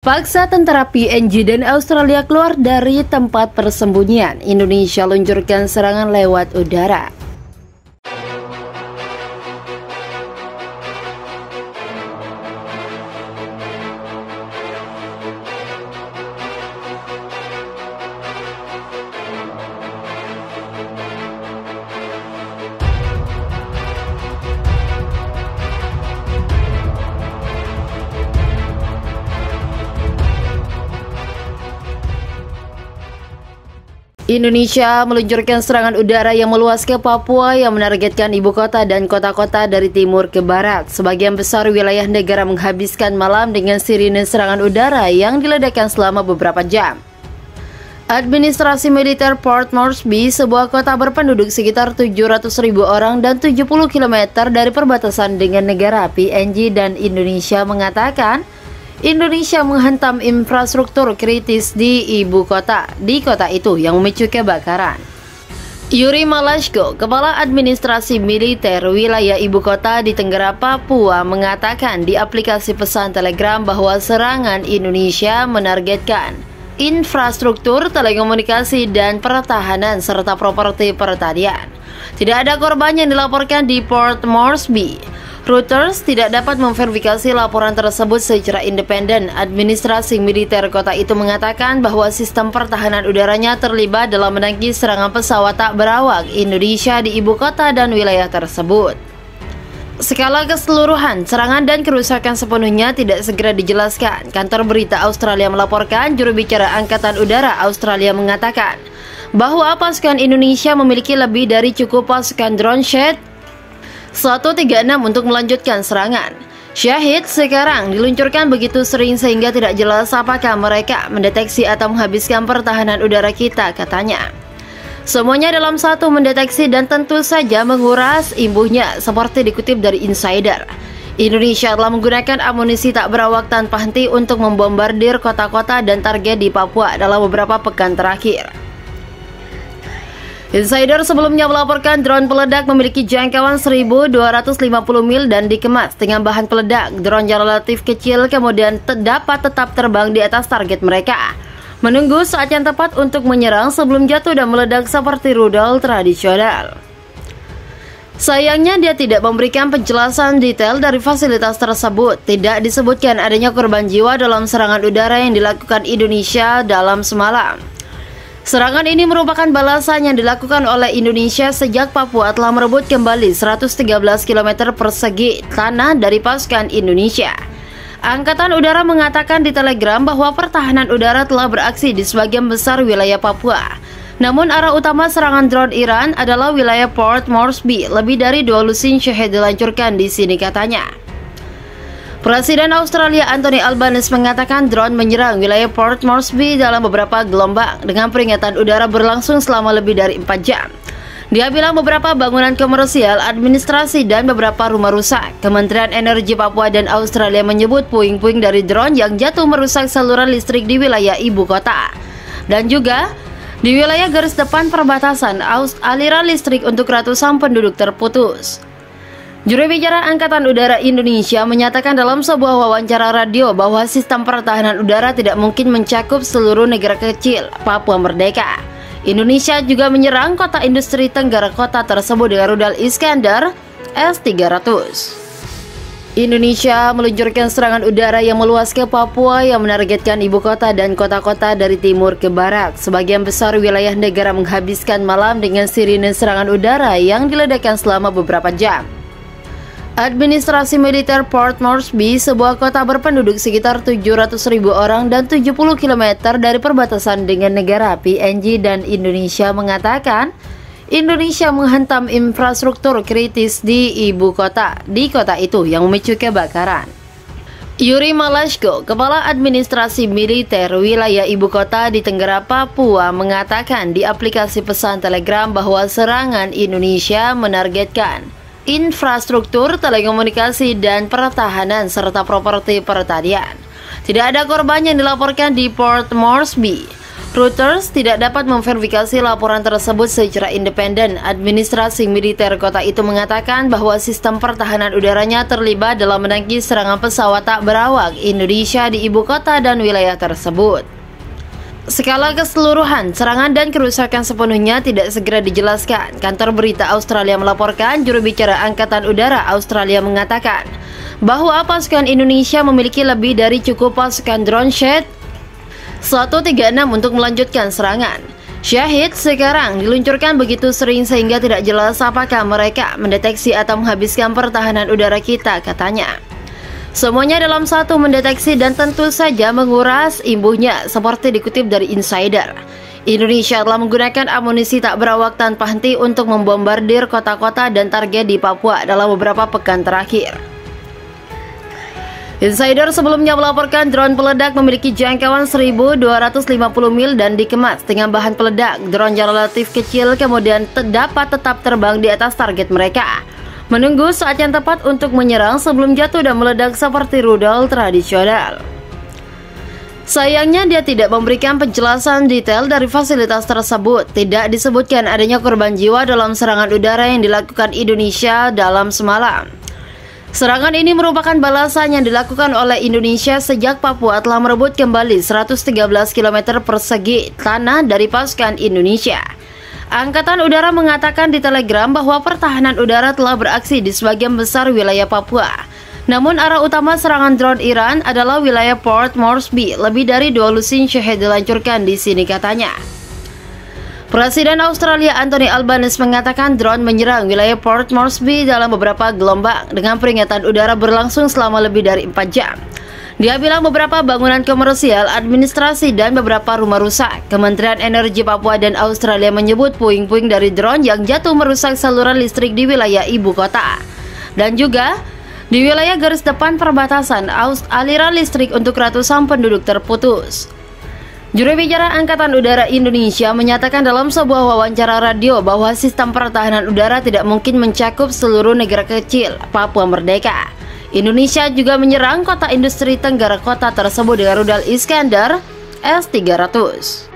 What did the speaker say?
Paksa tentara PNG dan Australia keluar dari tempat persembunyian. Indonesia luncurkan serangan lewat udara. Indonesia meluncurkan serangan udara yang meluas ke Papua yang menargetkan ibu kota dan kota-kota dari timur ke barat. Sebagian besar wilayah negara menghabiskan malam dengan sirine serangan udara yang diledakkan selama beberapa jam. Administrasi militer Port Moresby, sebuah kota berpenduduk sekitar 700.000 orang dan 70 km dari perbatasan dengan negara PNG dan Indonesia, mengatakan Indonesia menghantam infrastruktur kritis di ibu kota itu yang memicu kebakaran. Yuri Malashko, Kepala Administrasi Militer Wilayah Ibu Kota di Tenggara Papua, mengatakan di aplikasi pesan Telegram bahwa serangan Indonesia menargetkan infrastruktur telekomunikasi dan pertahanan serta properti pertanian. Tidak ada korban yang dilaporkan di Port Moresby. Reuters tidak dapat memverifikasi laporan tersebut secara independen. Administrasi militer kota itu mengatakan bahwa sistem pertahanan udaranya terlibat dalam menangkis serangan pesawat tak berawak Indonesia di ibu kota dan wilayah tersebut. Skala keseluruhan serangan dan kerusakan sepenuhnya tidak segera dijelaskan. Kantor berita Australia melaporkan juru bicara Angkatan Udara Australia mengatakan bahwa pasukan Indonesia memiliki lebih dari cukup pasukan drone Shahed 136 untuk melanjutkan serangan. Shahed sekarang diluncurkan begitu sering sehingga tidak jelas apakah mereka mendeteksi atau menghabiskan pertahanan udara kita, katanya. Semuanya dalam satu mendeteksi dan tentu saja menguras imbuhnya, seperti dikutip dari Insider. Indonesia telah menggunakan amunisi tak berawak tanpa henti untuk membombardir kota-kota dan target di Papua dalam beberapa pekan terakhir. Insider sebelumnya melaporkan drone peledak memiliki jangkauan 1.250 mil dan dikemas dengan bahan peledak. Drone yang relatif kecil kemudian dapat tetap terbang di atas target mereka, menunggu saat yang tepat untuk menyerang sebelum jatuh dan meledak seperti rudal tradisional. Sayangnya dia tidak memberikan penjelasan detail dari fasilitas tersebut. Tidak disebutkan adanya korban jiwa dalam serangan udara yang dilakukan Indonesia dalam semalam. Serangan ini merupakan balasan yang dilakukan oleh Indonesia sejak Papua telah merebut kembali 113 km persegi tanah dari pasukan Indonesia. Angkatan Udara mengatakan di Telegram bahwa pertahanan udara telah beraksi di sebagian besar wilayah Papua. Namun arah utama serangan drone Iran adalah wilayah Port Moresby. Lebih dari 2 lusin Shahed dilancurkan di sini, katanya. Presiden Australia Anthony Albanese mengatakan drone menyerang wilayah Port Moresby dalam beberapa gelombang dengan peringatan udara berlangsung selama lebih dari 4 jam. Dia bilang beberapa bangunan komersial, administrasi, dan beberapa rumah rusak. Kementerian Energi Papua dan Australia menyebut puing-puing dari drone yang jatuh merusak saluran listrik di wilayah ibu kota. Dan juga di wilayah garis depan perbatasan, aliran listrik untuk ratusan penduduk terputus. Juru bicara Angkatan Udara Indonesia menyatakan dalam sebuah wawancara radio bahwa sistem pertahanan udara tidak mungkin mencakup seluruh negara kecil Papua Merdeka. Indonesia juga menyerang kota industri Tenggara kota tersebut dengan rudal Iskander S-300. Indonesia meluncurkan serangan udara yang meluas ke Papua yang menargetkan ibu kota dan kota-kota dari timur ke barat. Sebagian besar wilayah negara menghabiskan malam dengan sirine serangan udara yang diledakkan selama beberapa jam. Administrasi militer Port Moresby, sebuah kota berpenduduk sekitar 700.000 orang dan 70 km dari perbatasan dengan negara PNG dan Indonesia, mengatakan Indonesia menghantam infrastruktur kritis di ibu kota itu yang memicu kebakaran. Yuri Malashko, Kepala Administrasi Militer Wilayah Ibu Kota di Tenggara Papua, mengatakan di aplikasi pesan Telegram bahwa serangan Indonesia menargetkan infrastruktur telekomunikasi dan pertahanan serta properti pertanian. Tidak ada korban yang dilaporkan di Port Moresby. Reuters tidak dapat memverifikasi laporan tersebut secara independen. Administrasi militer kota itu mengatakan bahwa sistem pertahanan udaranya terlibat dalam menangkis serangan pesawat tak berawak Indonesia di ibu kota dan wilayah tersebut. Skala keseluruhan serangan dan kerusakan sepenuhnya tidak segera dijelaskan. Kantor berita Australia melaporkan juru bicara Angkatan Udara Australia mengatakan bahwa pasukan Indonesia memiliki lebih dari cukup pasukan drone Shahed 136 untuk melanjutkan serangan. Shahed sekarang diluncurkan begitu sering sehingga tidak jelas apakah mereka mendeteksi atau menghabiskan pertahanan udara kita, katanya. Semuanya dalam satu mendeteksi dan tentu saja menguras imbuhnya, seperti dikutip dari Insider. Indonesia telah menggunakan amunisi tak berawak tanpa henti untuk membombardir kota-kota dan target di Papua dalam beberapa pekan terakhir. Insider sebelumnya melaporkan drone peledak memiliki jangkauan 1.250 mil dan dikemas dengan bahan peledak. Drone yang relatif kecil kemudian dapat tetap terbang di atas target mereka, menunggu saat yang tepat untuk menyerang sebelum jatuh dan meledak seperti rudal tradisional. Sayangnya dia tidak memberikan penjelasan detail dari fasilitas tersebut. Tidak disebutkan adanya korban jiwa dalam serangan udara yang dilakukan Indonesia dalam semalam. Serangan ini merupakan balasan yang dilakukan oleh Indonesia sejak Papua telah merebut kembali 113 km persegi tanah dari pasukan Indonesia. Angkatan Udara mengatakan di Telegram bahwa pertahanan udara telah beraksi di sebagian besar wilayah Papua. Namun arah utama serangan drone Iran adalah wilayah Port Moresby. Lebih dari 2 lusin Shahed dilancurkan di sini, katanya. Presiden Australia Anthony Albanese mengatakan drone menyerang wilayah Port Moresby dalam beberapa gelombang dengan peringatan udara berlangsung selama lebih dari 4 jam. Dia bilang beberapa bangunan komersial, administrasi, dan beberapa rumah rusak. Kementerian Energi Papua dan Australia menyebut puing-puing dari drone yang jatuh merusak saluran listrik di wilayah ibu kota. Dan juga di wilayah garis depan perbatasan, aliran listrik untuk ratusan penduduk terputus. Juru bicara Angkatan Udara Indonesia menyatakan dalam sebuah wawancara radio bahwa sistem pertahanan udara tidak mungkin mencakup seluruh negara kecil Papua Merdeka. Indonesia juga menyerang kota industri Tenggara Kota tersebut dengan rudal Iskander S-300.